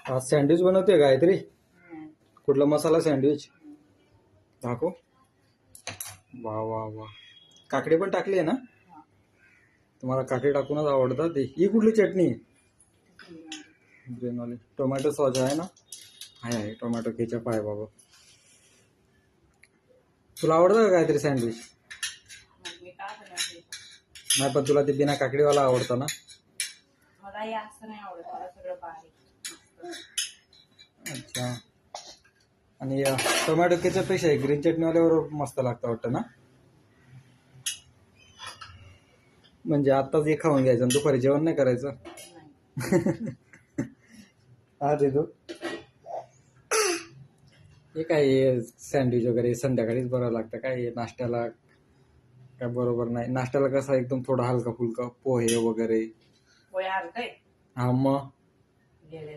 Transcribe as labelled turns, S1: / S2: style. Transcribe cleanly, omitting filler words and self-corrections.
S1: आज सँडविच बनवते गायत्री. कुठला मसाला सँडविच दाखव. वा वा वा, काकडी पण टाकली आहे ना. तुम्हाला काकडी टाकूनच आवडतात. ही कुठली चटणी? ग्रीनवाली. टोमॅटो सॉस आहे ना. आहे टोमॅटो केचप आहे बाबा. तुला आवडतं का काहीतरी सँडविच? नाही पण तुला ते बिना काकडीवाला आवडतं ना. अच्छा. आणि टोमॅटो केचप पेक्षा ग्रीन चटणीवाल्यावर मस्त लागतं वाटतं ना. म्हणजे आत्ताच हे खाऊन घ्यायचं आणि दुपारी जेवण नाही करायचं. हा देतो. हे काय सँडविच वगैरे संध्याकाळीच बरं लागतं. काय नाश्त्याला काय बरोबर नाही. नाश्त्याला कसं एकदम थोडा हलका फुलका पोहे वगैरे. हा मग